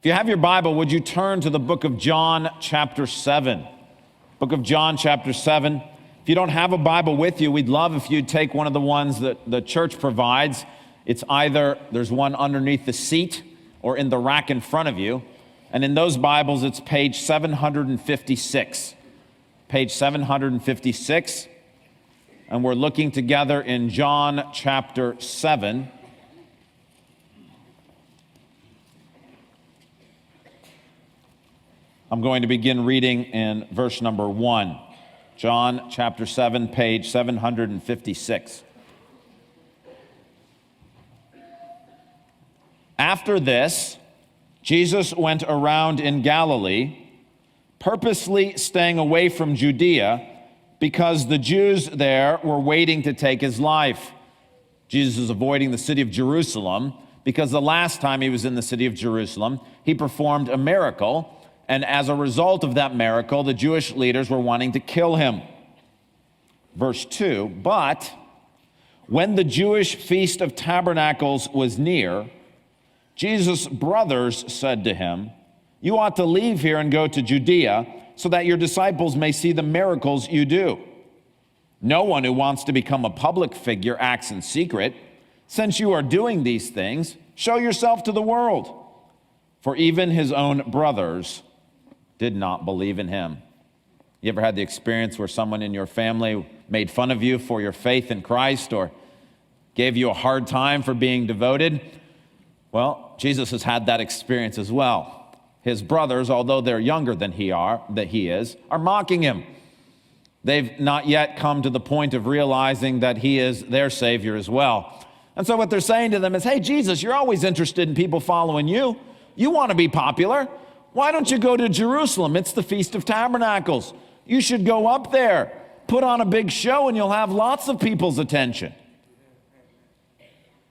If you have your Bible, would you turn to the book of John, chapter 7? Book of John, chapter 7. If you don't have a Bible with you, we'd love if you'd take one of the ones that the church provides. It's either, there's one underneath the seat or in the rack in front of you. And in those Bibles, it's page 756. Page 756. And we're looking together in John, chapter 7. I'm going to begin reading in verse number 1. John chapter 7, page 756. After this, Jesus went around in Galilee, purposely staying away from Judea, because the Jews there were waiting to take his life. Jesus is avoiding the city of Jerusalem, because the last time he was in the city of Jerusalem, he performed a miracle. And as a result of that miracle, the Jewish leaders were wanting to kill him. Verse 2, but when the Jewish Feast of Tabernacles was near, Jesus' brothers said to him, "You ought to leave here and go to Judea, so that your disciples may see the miracles you do. No one who wants to become a public figure acts in secret. Since you are doing these things, show yourself to the world." For even his own brothers did not believe in him. You ever had the experience where someone in your family made fun of you for your faith in Christ or gave you a hard time for being devoted? Well, Jesus has had that experience as well. His brothers, although they're younger than he is, are mocking him. They've not yet come to the point of realizing that he is their Savior as well. And so what they're saying to them is, "Hey, Jesus, you're always interested in people following you. You want to be popular. Why don't you go to Jerusalem? It's the Feast of Tabernacles. You should go up there, put on a big show, and you'll have lots of people's attention."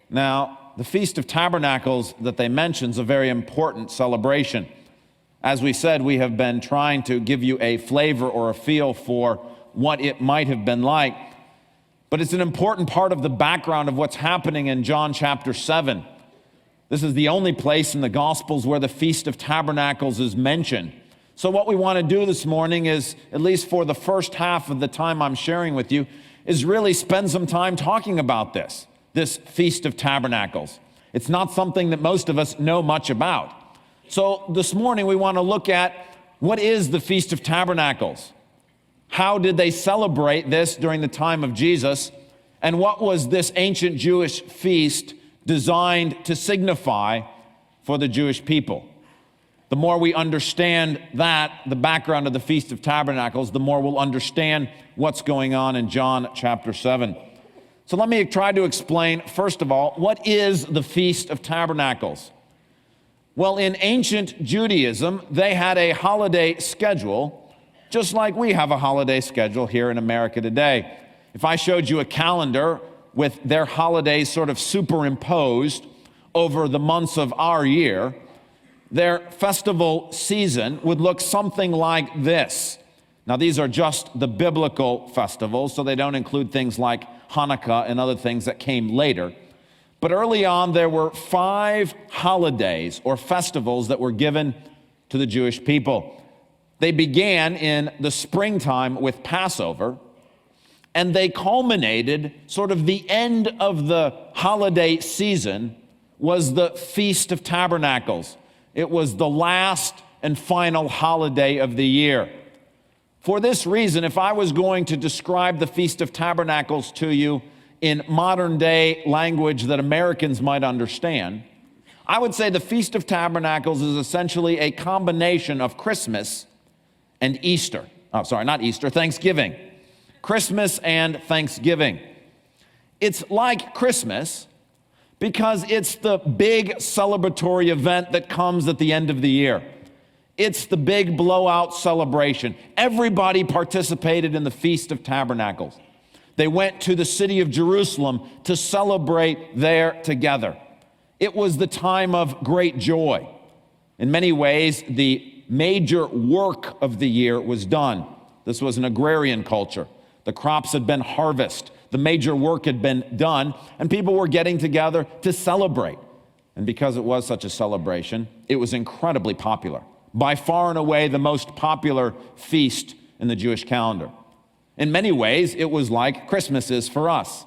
Now, the Feast of Tabernacles that they mention is a very important celebration. As we said, we have been trying to give you a flavor or a feel for what it might have been like. But it's an important part of the background of what's happening in John chapter 7. This is the only place in the Gospels where the Feast of Tabernacles is mentioned. So what we want to do this morning is, at least for the first half of the time I'm sharing with you, is really spend some time talking about this Feast of Tabernacles. It's not something that most of us know much about. So this morning we want to look at what is the Feast of Tabernacles? How did they celebrate this during the time of Jesus? And what was this ancient Jewish feast designed to signify for the Jewish people? The more we understand that, the background of the Feast of Tabernacles, the more we'll understand what's going on in John chapter 7. So let me try to explain, first of all, what is the Feast of Tabernacles? Well, in ancient Judaism, they had a holiday schedule, just like we have a holiday schedule here in America today. If I showed you a calendar with their holidays sort of superimposed over the months of our year, their festival season would look something like this. Now, these are just the biblical festivals, so they don't include things like Hanukkah and other things that came later. But early on, there were 5 holidays or festivals that were given to the Jewish people. They began in the springtime with Passover, and they culminated, sort of the end of the holiday season was the Feast of Tabernacles. It was the last and final holiday of the year. For this reason, if I was going to describe the Feast of Tabernacles to you in modern day language that Americans might understand, I would say the Feast of Tabernacles is essentially a combination of Christmas and Easter. Thanksgiving. Christmas and Thanksgiving. It's like Christmas because it's the big celebratory event that comes at the end of the year. It's the big blowout celebration. Everybody participated in the Feast of Tabernacles. They went to the city of Jerusalem to celebrate there together. It was the time of great joy. In many ways, the major work of the year was done. This was an agrarian culture. The crops had been harvested. The major work had been done, and people were getting together to celebrate. And because it was such a celebration, it was incredibly popular. By far and away the most popular feast in the Jewish calendar. In many ways, it was like Christmas is for us.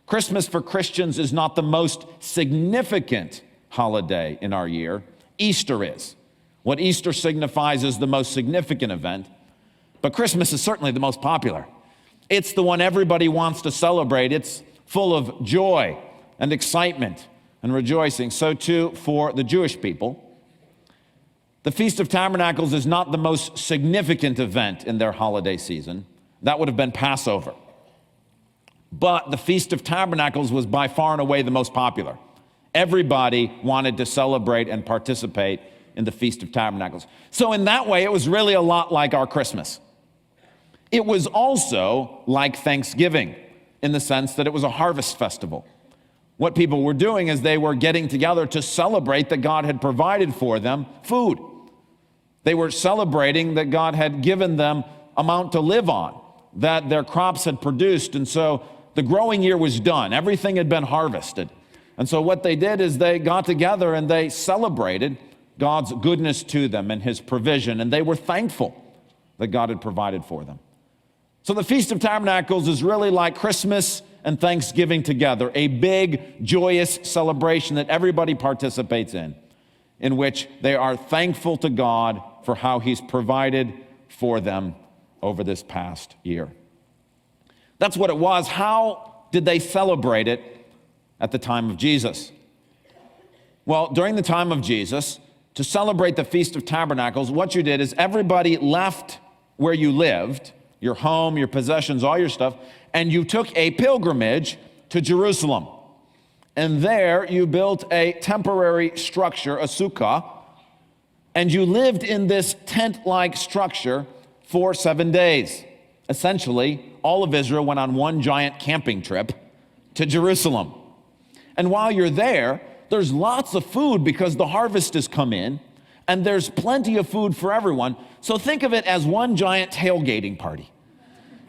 Christmas for Christians is not the most significant holiday in our year. Easter is. What Easter signifies is the most significant event, but Christmas is certainly the most popular. It's the one everybody wants to celebrate. It's full of joy and excitement and rejoicing. So too for the Jewish people. The Feast of Tabernacles is not the most significant event in their holiday season. That would have been Passover. But the Feast of Tabernacles was by far and away the most popular. Everybody wanted to celebrate and participate in the Feast of Tabernacles. So in that way, it was really a lot like our Christmas. It was also like Thanksgiving in the sense that it was a harvest festival. What people were doing is they were getting together to celebrate that God had provided for them food. They were celebrating that God had given them amount to live on, that their crops had produced, and so the growing year was done. Everything had been harvested. And so what they did is they got together and they celebrated God's goodness to them and his provision, and they were thankful that God had provided for them. So the Feast of Tabernacles is really like Christmas and Thanksgiving together, a big, joyous celebration that everybody participates in which they are thankful to God for how he's provided for them over this past year. That's what it was. How did they celebrate it at the time of Jesus? Well, during the time of Jesus, to celebrate the Feast of Tabernacles, what you did is everybody left where you lived, your home, your possessions, all your stuff, and you took a pilgrimage to Jerusalem. And there you built a temporary structure, a sukkah, and you lived in this tent-like structure for 7 days. Essentially, all of Israel went on one giant camping trip to Jerusalem. And while you're there, there's lots of food because the harvest has come in, and there's plenty of food for everyone. So think of it as one giant tailgating party.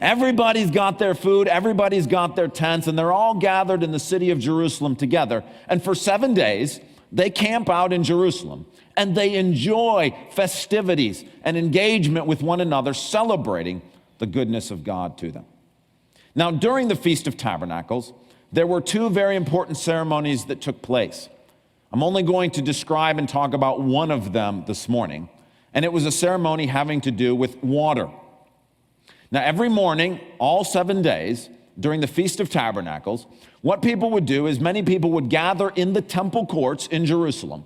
Everybody's got their food, everybody's got their tents, and they're all gathered in the city of Jerusalem together. And for 7 days, they camp out in Jerusalem, and they enjoy festivities and engagement with one another, celebrating the goodness of God to them. Now, during the Feast of Tabernacles, there were two very important ceremonies that took place. I'm only going to describe and talk about one of them this morning, and it was a ceremony having to do with water. Now, every morning, all 7 days, during the Feast of Tabernacles, what people would do is many people would gather in the temple courts in Jerusalem,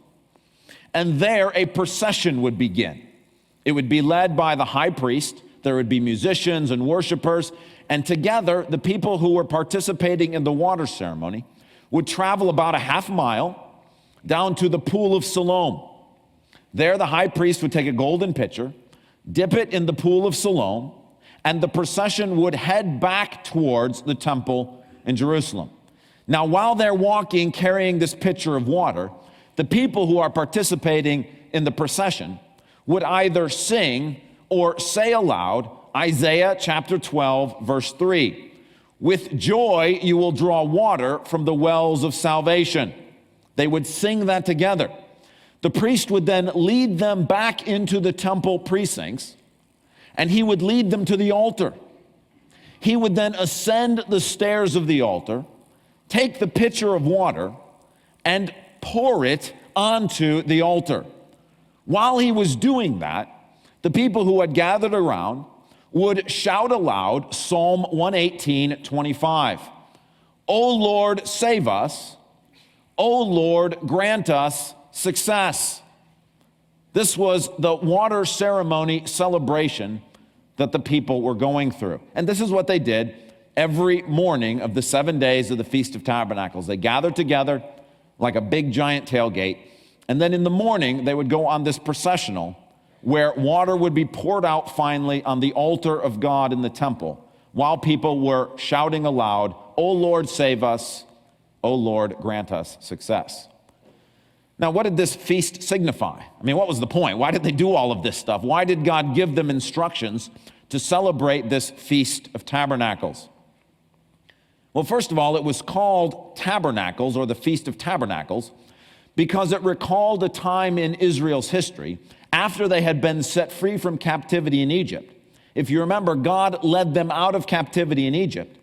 and there a procession would begin. It would be led by the high priest. There would be musicians and worshipers, and together, the people who were participating in the water ceremony would travel about a half mile down to the pool of Siloam. There, the high priest would take a golden pitcher, dip it in the pool of Siloam, and the procession would head back towards the temple in Jerusalem. Now, while they're walking, carrying this pitcher of water, the people who are participating in the procession would either sing or say aloud Isaiah chapter 12, verse 3. With joy you will draw water from the wells of salvation. They would sing that together. The priest would then lead them back into the temple precincts, and he would lead them to the altar. He would then ascend the stairs of the altar, take the pitcher of water, and pour it onto the altar. While he was doing that, the people who had gathered around would shout aloud Psalm 118:25. O Lord, save us. O Lord, grant us success. This was the water ceremony celebration that the people were going through. And this is what they did every morning of the 7 days of the Feast of Tabernacles. They gathered together like a big giant tailgate. And then in the morning, they would go on this processional where water would be poured out finally on the altar of God in the temple while people were shouting aloud, O Lord, save us. O Lord, grant us success. Now, what did this feast signify? I mean, what was the point? Why did they do all of this stuff? Why did God give them instructions to celebrate this Feast of Tabernacles? Well, first of all, it was called Tabernacles, or the Feast of Tabernacles, because it recalled a time in Israel's history after they had been set free from captivity in Egypt. If you remember, God led them out of captivity in Egypt,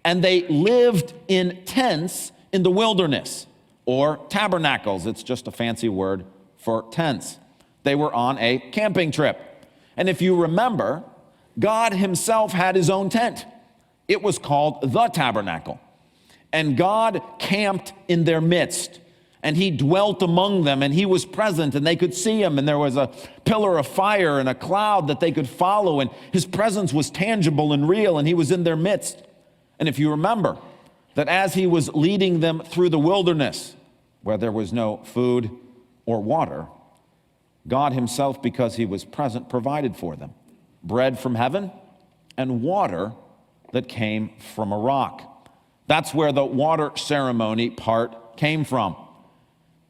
and they lived in tents in the wilderness, or tabernacles. It's just a fancy word for tents. They were on a camping trip. And if you remember, God himself had his own tent. It was called the tabernacle. And God camped in their midst, and he dwelt among them, and he was present, and they could see him, and there was a pillar of fire and a cloud that they could follow, and his presence was tangible and real, and he was in their midst. And if you remember that as he was leading them through the wilderness, where there was no food or water, God himself, because he was present, provided for them bread from heaven and water that came from a rock. That's where the water ceremony part came from.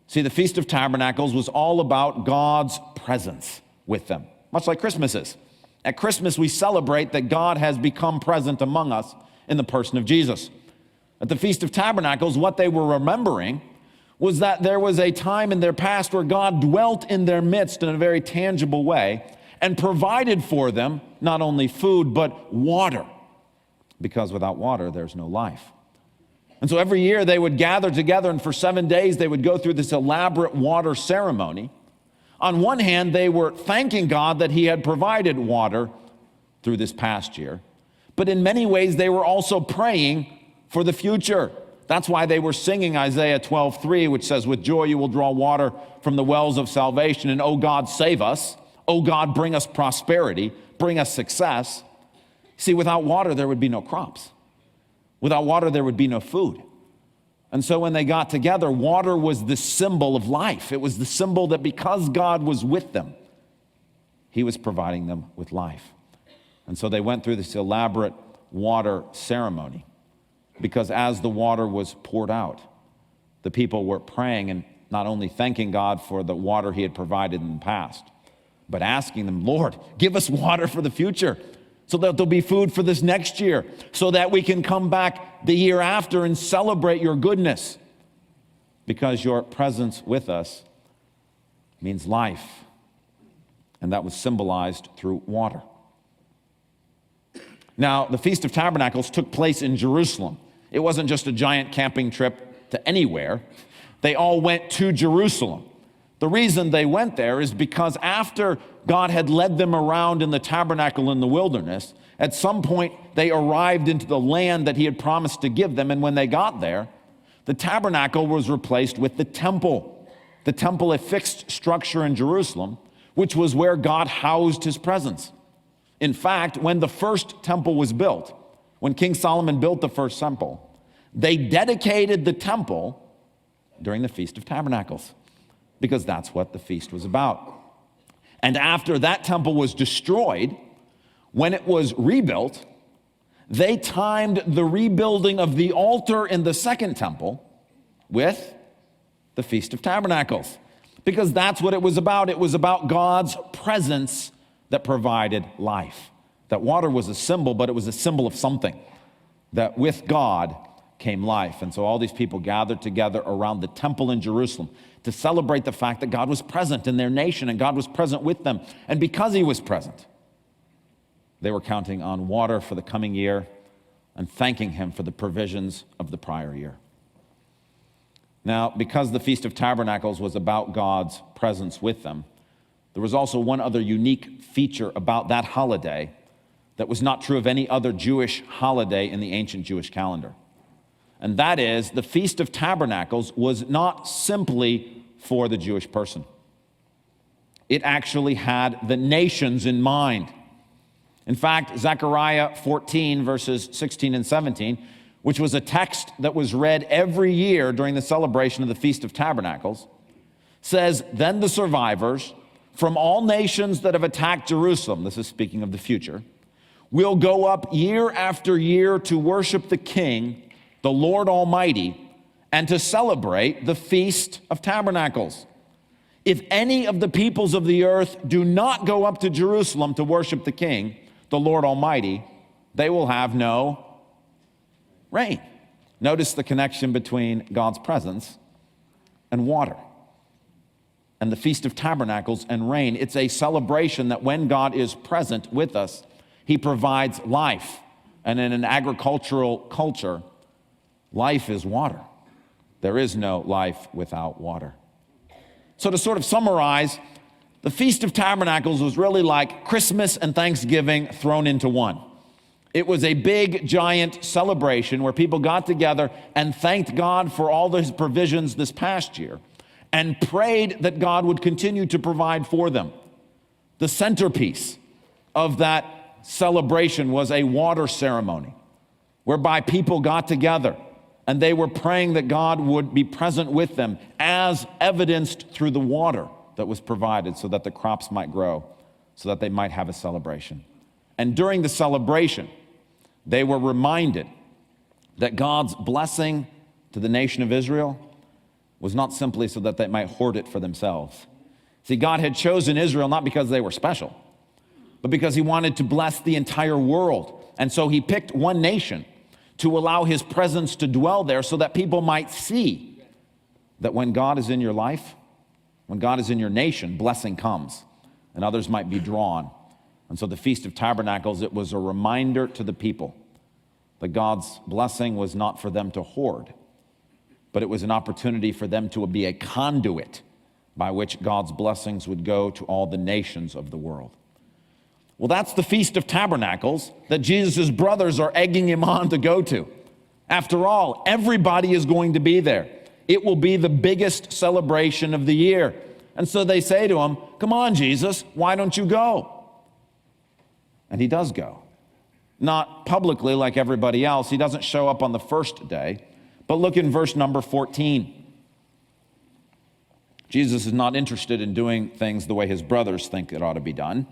See, the Feast of Tabernacles was all about God's presence with them, much like Christmas is. At Christmas, we celebrate that God has become present among us in the person of Jesus. At the Feast of Tabernacles, what they were remembering was that there was a time in their past where God dwelt in their midst in a very tangible way and provided for them not only food, but water, because without water, there's no life. And so every year they would gather together, and for 7 days they would go through this elaborate water ceremony. On one hand, they were thanking God that he had provided water through this past year, but in many ways they were also praying for the future. That's why they were singing Isaiah 12:3, which says, "With joy you will draw water from the wells of salvation, and O God, save us. O God, bring us prosperity, bring us success." See, without water, there would be no crops. Without water, there would be no food. And so when they got together, water was the symbol of life. It was the symbol that because God was with them, he was providing them with life. And so they went through this elaborate water ceremony, because as the water was poured out, the people were praying and not only thanking God for the water he had provided in the past, but asking them, "Lord, give us water for the future, so that there'll be food for this next year, so that we can come back the year after and celebrate your goodness, because your presence with us means life." And that was symbolized through water. Now, the Feast of Tabernacles took place in Jerusalem. It wasn't just a giant camping trip to anywhere. They all went to Jerusalem. The reason they went there is because after God had led them around in the tabernacle in the wilderness, at some point they arrived into the land that he had promised to give them, and when they got there, the tabernacle was replaced with the temple. The temple, a fixed structure in Jerusalem, which was where God housed his presence. In fact, when the first temple was built, when King Solomon built the first temple, they dedicated the temple during the Feast of Tabernacles, because that's what the feast was about. And after that temple was destroyed, when it was rebuilt, they timed the rebuilding of the altar in the second temple with the Feast of Tabernacles, because that's what it was about. It was about God's presence that provided life. That water was a symbol, but it was a symbol of something, that with God came life. And so all these people gathered together around the temple in Jerusalem to celebrate the fact that God was present in their nation and God was present with them. And because he was present, they were counting on water for the coming year and thanking him for the provisions of the prior year. Now, because the Feast of Tabernacles was about God's presence with them, there was also one other unique feature about that holiday that was not true of any other Jewish holiday in the ancient Jewish calendar. And that is, the Feast of Tabernacles was not simply for the Jewish person. It actually had the nations in mind. In fact, Zechariah 14, verses 16 and 17, which was a text that was read every year during the celebration of the Feast of Tabernacles, says, "Then the survivors from all nations that have attacked Jerusalem," this is speaking of the future, "will go up year after year to worship the King, the Lord Almighty, and to celebrate the Feast of Tabernacles. If any of the peoples of the earth do not go up to Jerusalem to worship the King, the Lord Almighty, they will have no rain." Notice the connection between God's presence and water. and the Feast of Tabernacles and rain. It's a celebration that when God is present with us, he provides life. And in an agricultural culture, life is water. There is no life without water. So to sort of summarize, the Feast of Tabernacles was really like Christmas and Thanksgiving thrown into one. It was a big, giant celebration where people got together and thanked God for all his provisions this past year and prayed that God would continue to provide for them. The centerpiece of that celebration was a water ceremony whereby people got together and they were praying that God would be present with them as evidenced through the water that was provided so that the crops might grow, so that they might have a celebration. And during the celebration, they were reminded that God's blessing to the nation of Israel was not simply so that they might hoard it for themselves. See, God had chosen Israel not because they were special, but because he wanted to bless the entire world. And so he picked one nation to allow his presence to dwell there so that people might see that when God is in your life, when God is in your nation, blessing comes and others might be drawn. And so the Feast of Tabernacles, it was a reminder to the people that God's blessing was not for them to hoard, but it was an opportunity for them to be a conduit by which God's blessings would go to all the nations of the world. Well, that's the Feast of Tabernacles that Jesus' brothers are egging him on to go to. After all, everybody is going to be there. It will be the biggest celebration of the year. And so they say to him, "Come on, Jesus, why don't you go?" And he does go. Not publicly like everybody else. He doesn't show up on the first day. But look in verse number 14. Jesus is not interested in doing things the way his brothers think it ought to be done.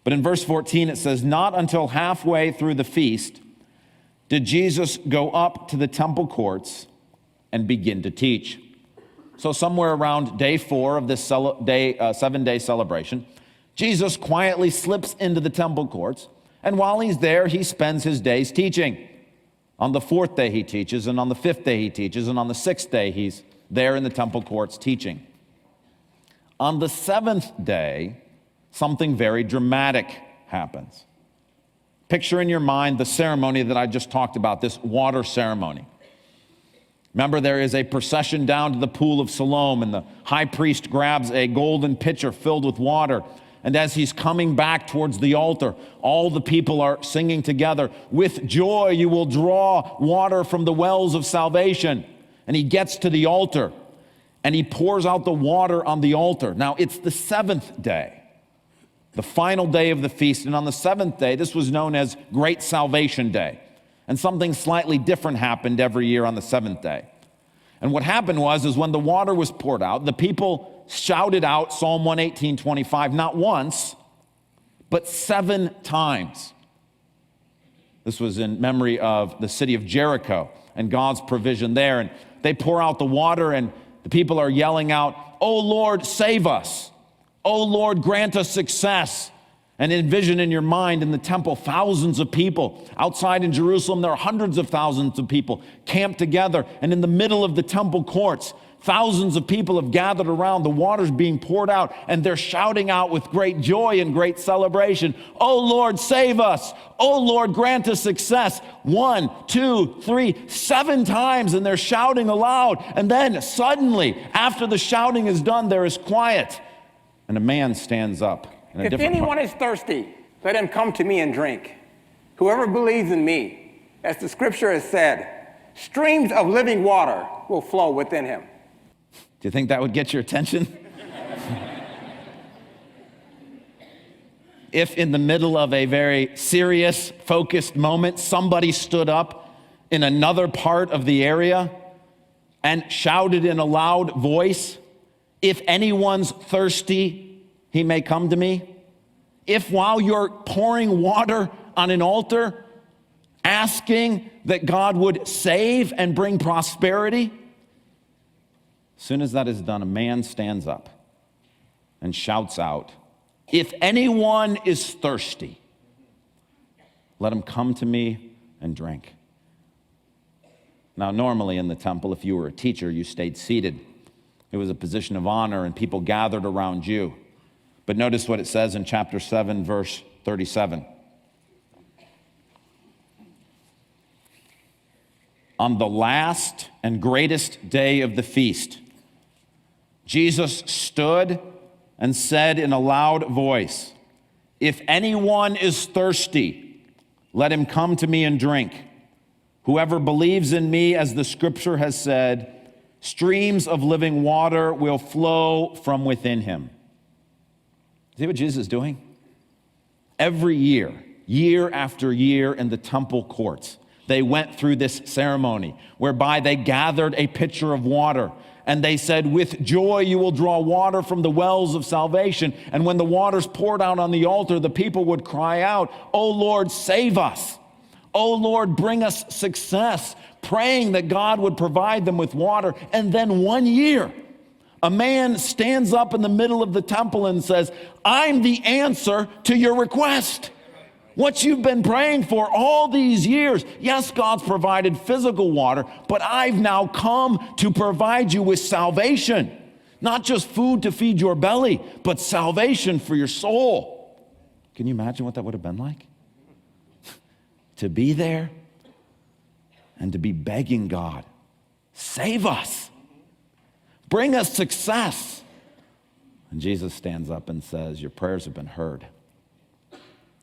But in verse 14 it says, "Not until halfway through the feast did Jesus go up to the temple courts and begin to teach." So somewhere around day 4 of this 7-day celebration, Jesus quietly slips into the temple courts, and while he's there, he spends his days teaching. On the 4th day he teaches, and on the 5th day he teaches, and on the 6th day he's there in the temple courts teaching. On the 7th day, something very dramatic happens. Picture in your mind the ceremony that I just talked about, this water ceremony. Remember, there is a procession down to the pool of Siloam, and the high priest grabs a golden pitcher filled with water. And as he's coming back towards the altar, all the people are singing together, "With joy you will draw water from the wells of salvation." And he gets to the altar, and he pours out the water on the altar. Now, it's the 7th day, the final day of the feast. And on the 7th day, this was known as Great Salvation Day. And something slightly different happened every year on the 7th day. And what happened was when the water was poured out, the people shouted out Psalm 118:25, not once, but 7 times. This was in memory of the city of Jericho and God's provision there. And they pour out the water, and the people are yelling out, "Oh Lord, save us. Oh Lord, grant us success." And envision in your mind in the temple, thousands of people. Outside in Jerusalem, there are hundreds of thousands of people camped together. And in the middle of the temple courts, thousands of people have gathered around. The water's being poured out, and they're shouting out with great joy and great celebration, "Oh Lord, save us. Oh Lord, grant us success." 1, 2, 3, 7 times, and they're shouting aloud. And then suddenly, after the shouting is done, there is quiet. And a man stands up. If anyone is thirsty, let him come to me and drink. Whoever believes in me, as the scripture has said, streams of living water will flow within him. Do you think that would get your attention? If in the middle of a very serious, focused moment, somebody stood up in another part of the area and shouted in a loud voice, "If anyone's thirsty, he may come to me." If while you're pouring water on an altar, asking that God would save and bring prosperity, as soon as that is done, a man stands up and shouts out, "If anyone is thirsty, let him come to me and drink." Now, normally in the temple, if you were a teacher, you stayed seated. It was a position of honor, and people gathered around you. But notice what it says in chapter 7, verse 37. On the last and greatest day of the feast, Jesus stood and said in a loud voice, "If anyone is thirsty, let him come to me and drink. Whoever believes in me, as the scripture has said, streams of living water will flow from within him." See what Jesus is doing? Every year, year after year in the temple courts, they went through this ceremony whereby they gathered a pitcher of water and they said, "With joy you will draw water from the wells of salvation." And when the water's poured out on the altar, the people would cry out, "Oh Lord, save us. Oh Lord, bring us success," praying that God would provide them with water. And then one year, a man stands up in the middle of the temple and says, "I'm the answer to your request. What you've been praying for all these years. Yes, God's provided physical water, but I've now come to provide you with salvation. Not just food to feed your belly, but salvation for your soul." Can you imagine what that would have been like? To be there and to be begging God, "Save us. Bring us success." And Jesus stands up and says, "Your prayers have been heard.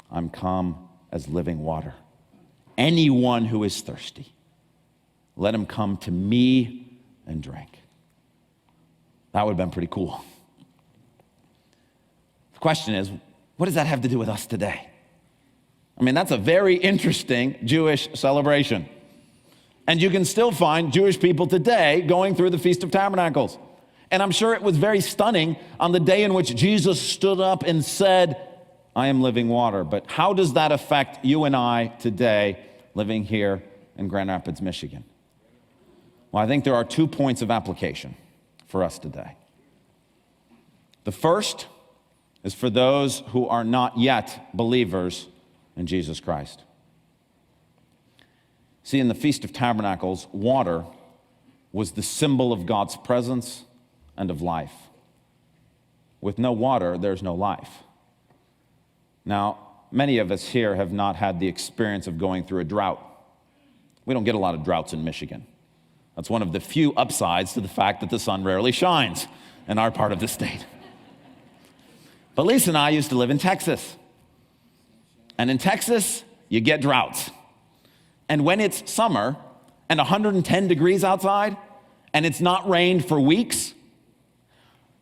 I'm come as living water. Anyone who is thirsty, let him come to me and drink." That would have been pretty cool. The question is, what does that have to do with us today? I mean, that's a very interesting Jewish celebration. And you can still find Jewish people today going through the Feast of Tabernacles. And I'm sure it was very stunning on the day in which Jesus stood up and said, "I am living water." But how does that affect you and I today living here in Grand Rapids, Michigan? Well, I think there are 2 points of application for us today. The first is for those who are not yet believers in Jesus Christ. See, in the Feast of Tabernacles, water was the symbol of God's presence and of life. With no water, there's no life. Now, many of us here have not had the experience of going through a drought. We don't get a lot of droughts in Michigan. That's one of the few upsides to the fact that the sun rarely shines in our part of the state. But Lisa and I used to live in Texas. And in Texas, you get droughts. And when it's summer and 110 degrees outside and it's not rained for weeks,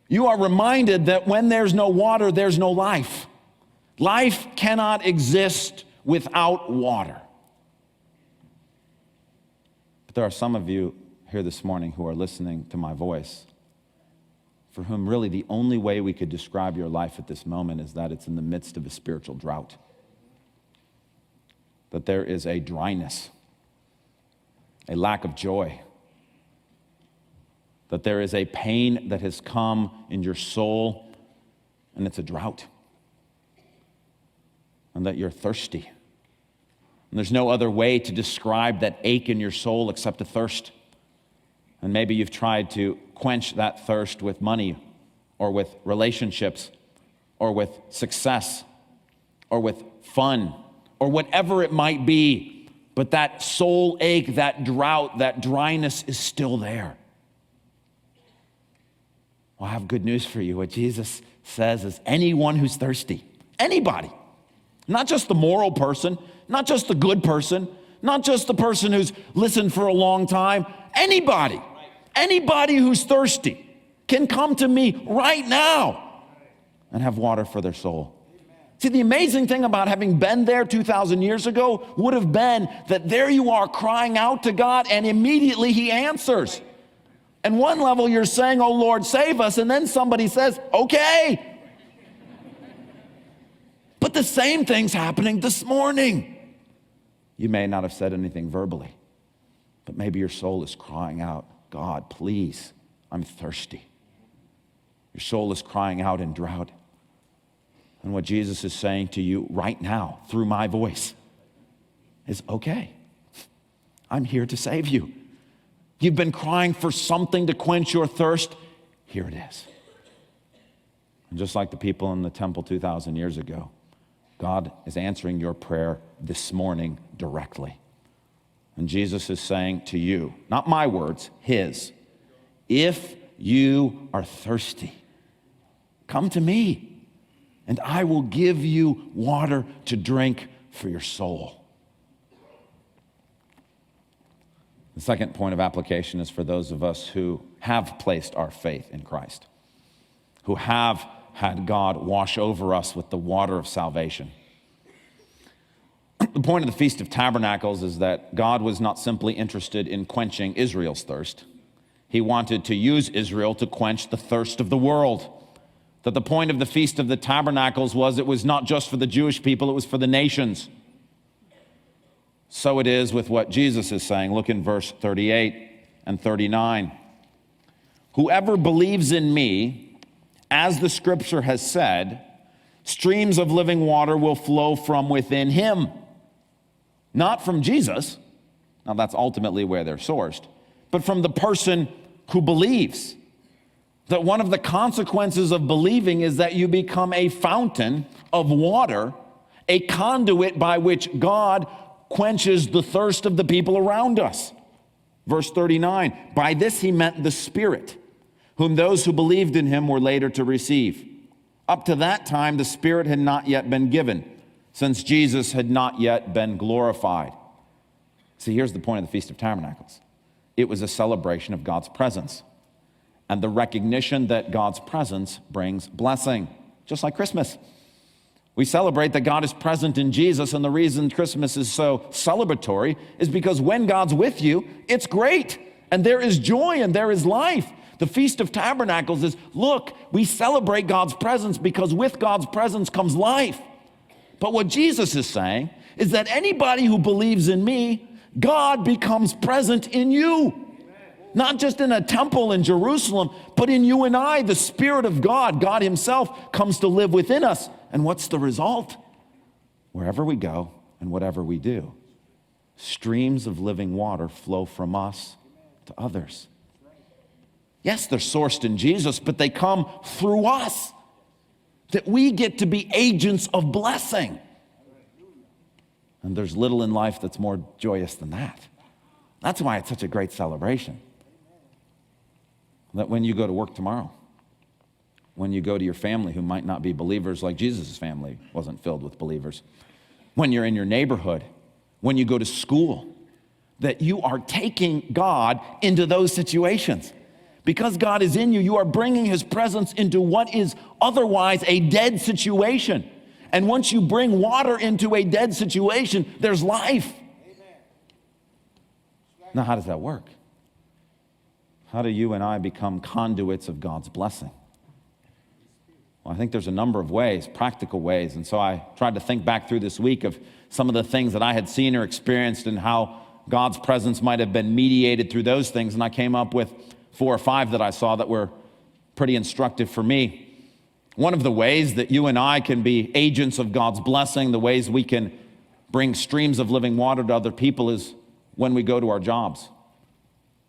you are reminded that when there's no water, there's no life. Life cannot exist without water. But there are some of you here this morning who are listening to my voice, for whom really the only way we could describe your life at this moment is that it's in the midst of a spiritual drought. That there is a dryness, a lack of joy, that there is a pain that has come in your soul, and it's a drought. And that you're thirsty. And there's no other way to describe that ache in your soul except a thirst. And maybe you've tried to quench that thirst with money, or with relationships, or with success, or with fun, or whatever it might be. But that soul ache, that drought, that dryness is still there. Well, I have good news for you. What Jesus says is anyone who's thirsty, anybody, not just the moral person, not just the good person, not just the person who's listened for a long time, anybody who's thirsty can come to me right now and have water for their soul. See, the amazing thing about having been there 2,000 years ago would have been that there you are crying out to God and immediately he answers. And one level you're saying, "Oh Lord, save us," and then somebody says, "Okay." But the same thing's happening this morning. You may not have said anything verbally, but maybe your soul is crying out, "God, please, I'm thirsty." Your soul is crying out in drought. And what Jesus is saying to you right now through my voice is, "Okay, I'm here to save you." You've been crying for something to quench your thirst, here it is. And just like the people in the temple 2,000 years ago, God is answering your prayer this morning directly. And Jesus is saying to you, not my words, his, if you are thirsty, come to me, and I will give you water to drink for your soul. The second point of application is for those of us who have placed our faith in Christ, who have had God wash over us with the water of salvation. The point of the Feast of Tabernacles is that God was not simply interested in quenching Israel's thirst. He wanted to use Israel to quench the thirst of the world. That the point of the Feast of the Tabernacles was it was not just for the Jewish people, it was for the nations. So it is with what Jesus is saying. Look in verse 38 and 39. Whoever believes in me, as the scripture has said, streams of living water will flow from within him. Not from Jesus. Now that's ultimately where they're sourced. But from the person who believes. That one of the consequences of believing is that you become a fountain of water, a conduit by which God quenches the thirst of the people around us. Verse 39, by this he meant the Spirit, whom those who believed in him were later to receive. Up to that time, the Spirit had not yet been given, since Jesus had not yet been glorified. See, here's the point of the Feast of Tabernacles. It was a celebration of God's presence and the recognition that God's presence brings blessing, just like Christmas. We celebrate that God is present in Jesus, and the reason Christmas is so celebratory is because when God's with you, it's great, and there is joy, and there is life. The Feast of Tabernacles is, look, we celebrate God's presence because with God's presence comes life. But what Jesus is saying is that anybody who believes in me, God becomes present in you. Not just in a temple in Jerusalem, but in you and I. The Spirit of God, God himself, comes to live within us. And what's the result? Wherever we go and whatever we do, streams of living water flow from us to others. Yes, they're sourced in Jesus, but they come through us. That we get to be agents of blessing. And there's little in life that's more joyous than that. That's why it's such a great celebration. That when you go to work tomorrow, when you go to your family who might not be believers like Jesus' family wasn't filled with believers, when you're in your neighborhood, when you go to school, that you are taking God into those situations. Because God is in you, you are bringing his presence into what is otherwise a dead situation. And once you bring water into a dead situation, there's life. Now, how does that work? How do you and I become conduits of God's blessing? Well, I think there's a number of ways, practical ways. And so I tried to think back through this week of some of the things that I had seen or experienced and how God's presence might have been mediated through those things. And I came up with 4 or 5 that I saw that were pretty instructive for me. One of the ways that you and I can be agents of God's blessing, the ways we can bring streams of living water to other people is when we go to our jobs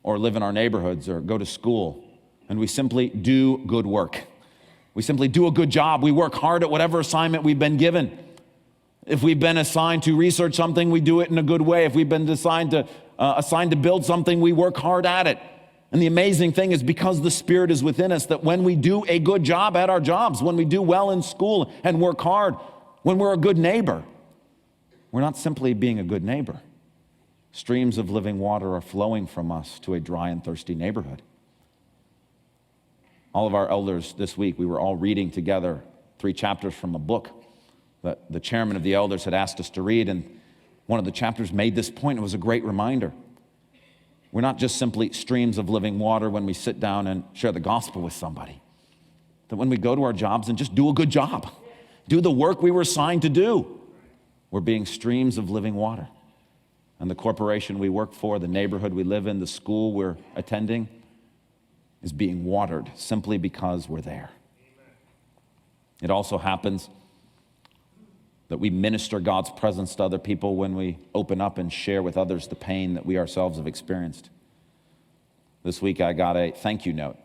or live in our neighborhoods or go to school and we simply do good work. We simply do a good job. We work hard at whatever assignment we've been given. If we've been assigned to research something, we do it in a good way. If we've been assigned to build something, we work hard at it. And the amazing thing is because the Spirit is within us, that when we do a good job at our jobs, when we do well in school and work hard, when we're a good neighbor, we're not simply being a good neighbor. Streams of living water are flowing from us to a dry and thirsty neighborhood. All of our elders this week, we were all reading together 3 chapters from a book that the chairman of the elders had asked us to read, and one of the chapters made this point. It was a great reminder. We're not just simply streams of living water when we sit down and share the gospel with somebody. That when we go to our jobs and just do a good job, do the work we were assigned to do, we're being streams of living water. And the corporation we work for, the neighborhood we live in, the school we're attending is being watered simply because we're there. It also happens that we minister God's presence to other people when we open up and share with others the pain that we ourselves have experienced. This week I got a thank you note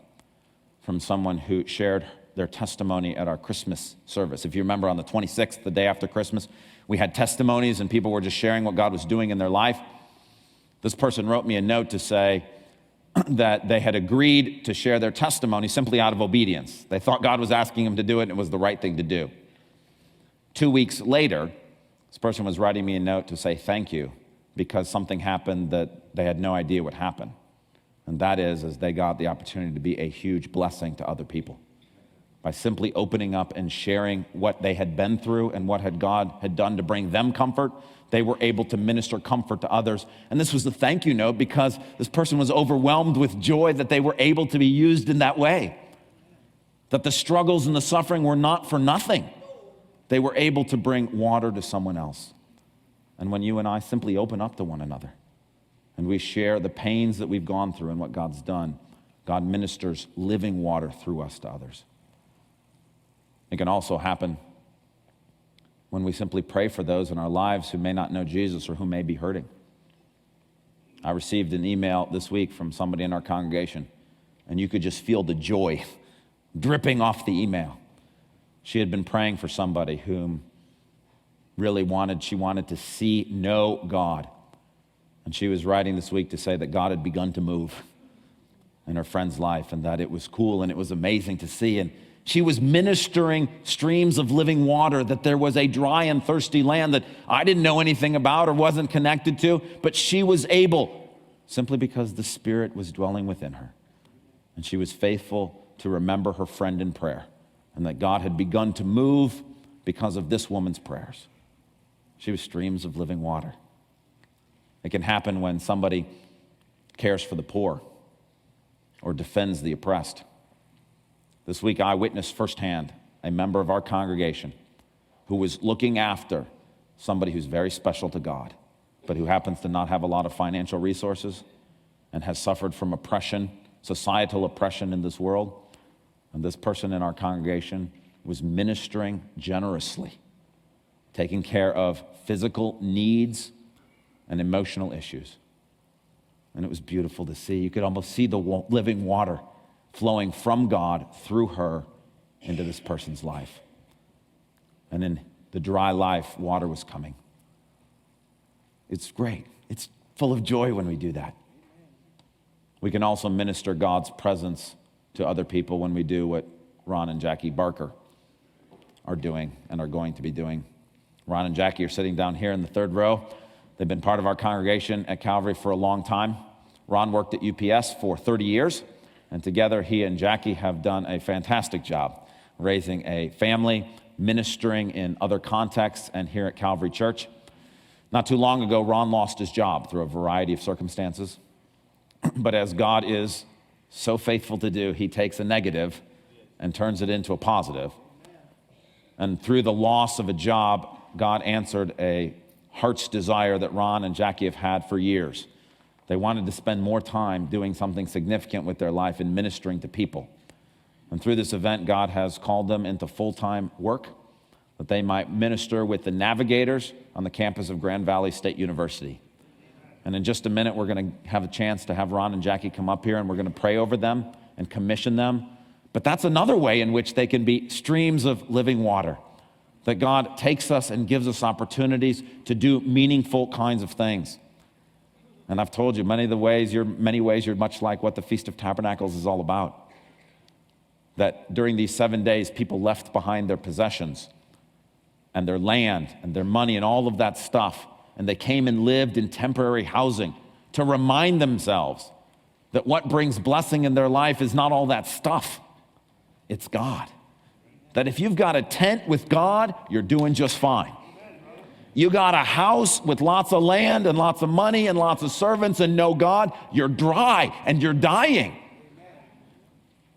from someone who shared their testimony at our Christmas service. If you remember, on the 26th, the day after Christmas, we had testimonies and people were just sharing what God was doing in their life. This person wrote me a note to say that they had agreed to share their testimony simply out of obedience. They thought God was asking them to do it and it was the right thing to do. 2 weeks later, this person was writing me a note to say thank you because something happened that they had no idea would happen. And that is they got the opportunity to be a huge blessing to other people. By simply opening up and sharing what they had been through and what God had done to bring them comfort, they were able to minister comfort to others. And this was the thank you note because this person was overwhelmed with joy that they were able to be used in that way. That the struggles and the suffering were not for nothing. They were able to bring water to someone else. And when you and I simply open up to one another and we share the pains that we've gone through and what God's done, God ministers living water through us to others. It can also happen when we simply pray for those in our lives who may not know Jesus or who may be hurting. I received an email this week from somebody in our congregation, and you could just feel the joy dripping off the email. She had been praying for somebody whom she wanted to know God. And she was writing this week to say that God had begun to move in her friend's life and that it was cool and it was amazing to see. And she was ministering streams of living water, that there was a dry and thirsty land that I didn't know anything about or wasn't connected to, but she was able simply because the Spirit was dwelling within her. And she was faithful to remember her friend in prayer and that God had begun to move because of this woman's prayers. She was streams of living water. It can happen when somebody cares for the poor or defends the oppressed. This week, I witnessed firsthand a member of our congregation who was looking after somebody who's very special to God, but who happens to not have a lot of financial resources and has suffered from oppression, societal oppression in this world. And this person in our congregation was ministering generously, taking care of physical needs and emotional issues. And it was beautiful to see. You could almost see the living water flowing from God through her into this person's life. And in the dry life, water was coming. It's great. It's full of joy when we do that. We can also minister God's presence to other people when we do what Ron and Jackie Barker are doing and are going to be doing. Ron and Jackie are sitting down here in the third row. They've been part of our congregation at Calvary for a long time. Ron worked at UPS for 30 years. And together, he and Jackie have done a fantastic job raising a family, ministering in other contexts, and here at Calvary Church. Not too long ago, Ron lost his job through a variety of circumstances. But as God is so faithful to do, he takes a negative and turns it into a positive. And through the loss of a job, God answered a heart's desire that Ron and Jackie have had for years. They wanted to spend more time doing something significant with their life and ministering to people. And through this event, God has called them into full-time work that they might minister with the navigators on the campus of Grand Valley State University. And in just a minute, we're going to have a chance to have Ron and Jackie come up here, and we're going to pray over them and commission them. But that's another way in which they can be streams of living water, that God takes us and gives us opportunities to do meaningful kinds of things. And I've told you, many ways you're much like what the Feast of Tabernacles is all about. That during these 7 days, people left behind their possessions and their land and their money and all of that stuff. And they came and lived in temporary housing to remind themselves that what brings blessing in their life is not all that stuff. It's God. That if you've got a tent with God, you're doing just fine. You got a house with lots of land and lots of money and lots of servants and no God, you're dry and you're dying.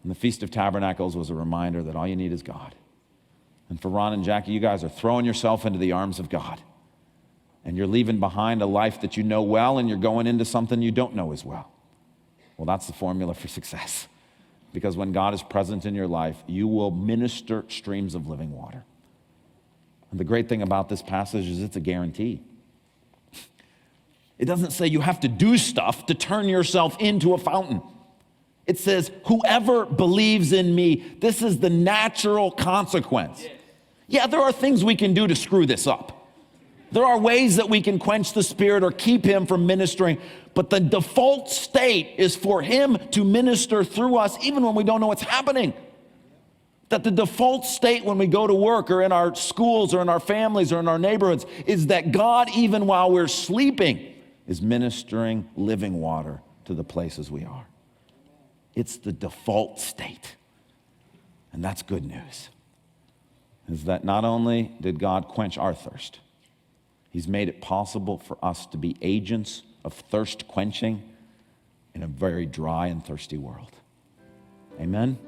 And the Feast of Tabernacles was a reminder that all you need is God. And for Ron and Jackie, you guys are throwing yourself into the arms of God. And you're leaving behind a life that you know well, and you're going into something you don't know as well. Well, that's the formula for success. Because when God is present in your life, you will minister streams of living water. And the great thing about this passage is it's a guarantee. It doesn't say you have to do stuff to turn yourself into a fountain. It says, whoever believes in me. This is the natural consequence. Yeah, there are things we can do to screw this up. There are ways that we can quench the Spirit or keep him from ministering, but the default state is for him to minister through us even when we don't know what's happening. That the default state when we go to work or in our schools or in our families or in our neighborhoods is that God, even while we're sleeping, is ministering living water to the places we are. It's the default state. And that's good news. Is that not only did God quench our thirst, he's made it possible for us to be agents of thirst quenching in a very dry and thirsty world. Amen.